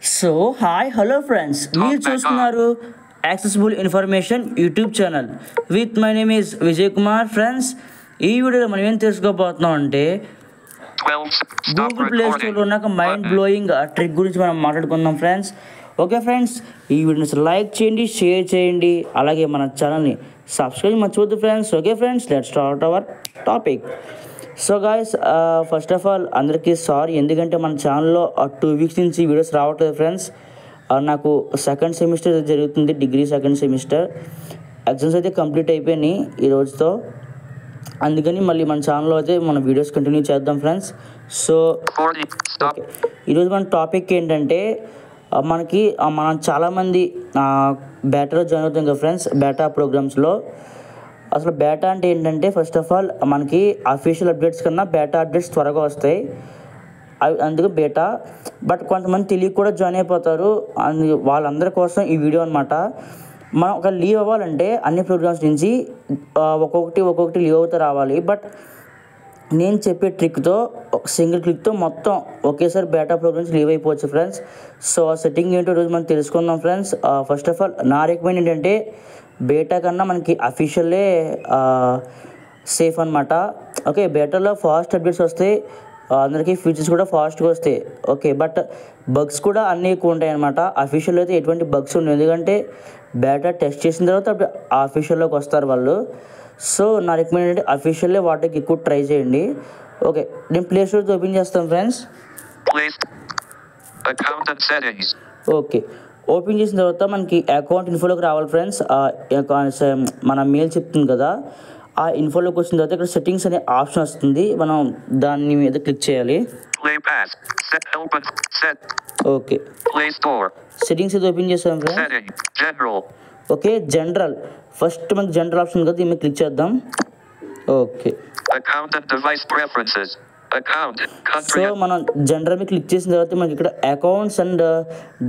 Hello friends. మీరు చూస్తున్నారు accessible information YouTube channel with my name is Vijay Kumar. Friends, ఈ వీడియోలో మనం ఏం తెలుసుకోబోతున్నాం అంటే గూగుల్ ప్లే స్టోర్లో ఉన్న మైండ్ బ్లోయింగ్ ట్రిక్ గురించి మనం మాట్లాడుకుందాం ఫ్రెండ్స్. ఓకే ఫ్రెండ్స్, ఈ వీడియోని లైక్ చేయండి, షేర్ చేయండి, అలాగే మన ఛానల్ని సబ్స్క్రైబ్ మర్చిపోద్దు friends. Okay friends, let's start our topic. So guys, first of all అందరికీ సారీ, ఎందుకంటే మన ఛానల్లో 2 వీక్స్ నుంచి వీడియోస్ రావట్లేదు ఫ్రెండ్స్. నాకు సెకండ్ సెమిస్టర్ జరుగుతుంది, డిగ్రీ సెకండ్ సెమిస్టర్ ఎగ్జామ్స్ అయితే కంప్లీట్ అయిపోయినాయి ఈ రోజుతో. అందుకని మళ్ళీ మన ఛానల్లో అయితే మన వీడియోస్ కంటిన్యూ చేద్దాం ఫ్రెండ్స్. సో ఓకే, ఈరోజు మన టాపిక్ ఏంటంటే మనం చాలామంది బేటాలో జాయిన్ అవుతాం కదా ఫ్రెండ్స్, బేటా ప్రోగ్రామ్స్లో. అసలు బేటా అంటే ఏంటంటే, ఫస్ట్ ఆఫ్ ఆల్ మనకి అఫీషియల్ అప్డేట్స్ కన్నా బేటా అప్డేట్స్ త్వరగా వస్తాయి, అందుకు బేటా. బట్ కొంతమంది తెలియక కూడా జాయిన్ అయిపోతారు, వాళ్ళందరి కోసం ఈ వీడియో అనమాట. మనం ఒక లీవ్ అవ్వాలంటే అన్ని ప్రోగ్రామ్స్ నుంచి ఒక్కొక్కటి లీవ్ అవుతూ రావాలి. బట్ నేను చెప్పే ట్రిక్తో, సింగిల్ క్లిక్తో మొత్తం ఒకేసారి బేటా ప్రోగ్రామ్స్ లీవ్ అయిపోవచ్చు ఫ్రెండ్స్. సో ఆ సెట్టింగ్ ఏంటో రోజు మనం తెలుసుకుందాం ఫ్రెండ్స్. ఫస్ట్ ఆఫ్ ఆల్ నా రికమెండ్ ఏంటంటే, బేటా కన్నా మనకి అఫీషియల్లే సేఫ్ అనమాట. ఓకే, బేటాలో ఫాస్ట్ అప్డేట్స్ వస్తాయి, అందరికీ ఫీచర్స్ కూడా ఫాస్ట్గా వస్తాయి. ఓకే, బట్ బగ్స్ కూడా అన్నీ ఎక్కువ ఉంటాయి అనమాట. అఫీషియల్ అయితే ఎటువంటి బగ్స్ ఉండవు, ఎందుకంటే బేటా టెస్ట్ చేసిన తర్వాత అప్పుడు అఫీషియల్లోకి వస్తారు వాళ్ళు. సో నా రికమెండ్ ఏంటంటే అఫీషియల్లే వాటికి ఎక్కువ ట్రై చేయండి. ఓకే, నేను ప్లే స్టోర్ ఓపెన్ చేస్తాను ఫ్రెండ్స్. ఓకే, ఓపెన్ చేసిన తర్వాత మనకి అకౌంట్ ఇన్ఫోలోకి రావాలి ఫ్రెండ్స్. మన మెయిల్ చెప్తుంది కదా, ఆ ఇన్ఫోలోకి వచ్చిన తర్వాత ఇక్కడ సెట్టింగ్స్ అనే ఆప్షన్ వస్తుంది, మనం దాని మీద క్లిక్ చేయాలి. ఓకే, సెట్టింగ్స్ అయితే ఓపెన్ చేస్తాం ఫ్రెండ్స్. ఓకే, జనరల్ ఫస్ట్ మనకి జనరల్ ఆప్షన్ కదా, దీని మీద క్లిక్ చేద్దాం. ఓకే, సో మనం జనరల్ మీద క్లిక్ చేసిన తర్వాత మనకి ఇక్కడ అకౌంట్స్ అండ్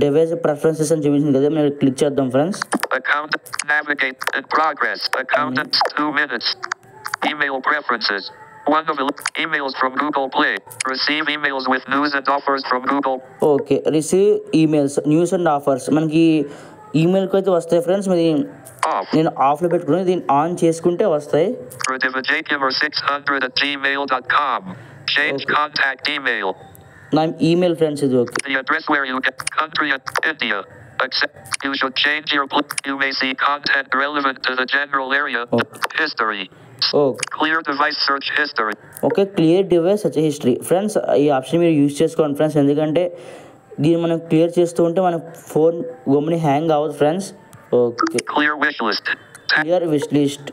డివైస్ ప్రిఫరెన్సెస్ అని చూపించింది కదా, మేము క్లిక్ చేద్దాం friends. Okay, receive emails, news and offers, మనకి ఈమెయిల్కి అయితే వస్తాయి ఫ్రెండ్స్. మరి నేను ఆఫ్లో పెట్టుకుని దీన్ని ఆన్ చేసుకుంటే వస్తాయి. నా ఈమెయిల్ ఫ్రెండ్స్ ఇది. Okay, you should change your you may see content relevant to the general area. History. Clear device search history. Okay, clear device search history friends, ఈ ఆప్షన్ మీరు యూజ్ చేసుకోండి ఫ్రెండ్స్, ఎందుకంటే దీన్ని మనం క్లియర్ చేస్తూ ఉంటే మన ఫోన్ గమ్ముని హ్యాంగ్ అవ్వదు friends. Okay, clear wish list. Clear wish list.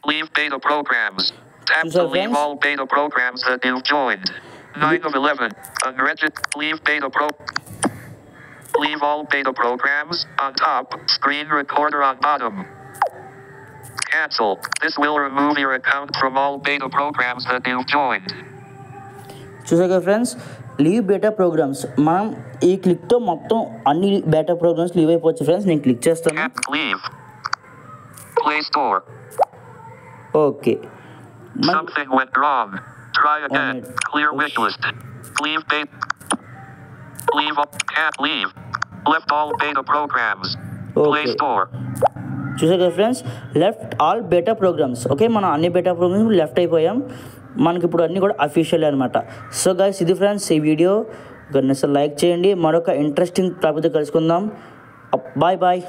Leave beta programs. Tap to leave all beta programs that you've joined. 9 of 11. Unregistered. Leave beta Leave all beta programs on top. Screen recorder on bottom. Cancel. This will remove your account from all beta programs that you've joined. చూసాక friends, leave బేటా programmes, మనం ఈ క్లిక్తో మొత్తం అన్ని బేటా programmes leave అయిపోవచ్చు friends. నేను click చేస్తాను. Leave. Play Store. Okay, Something went wrong. Try again. Clear wish list. Leave beta. Leave up. Can't leave. Left all beta programs. Play Store. చూసారు కదా friends, left all బేటా programmes. Okay, మనం అన్ని బేటా programmes left అయిపోయాం, మనకి ఇప్పుడు అన్నీ కూడా official అనమాట. సో గైస్, ఇది ఫ్రెండ్స్ ఈ వీడియో. లైక్ చేయండి, మరొక ఇంట్రెస్టింగ్ టాపిక్తో కలుసుకుందాం. Bye bye.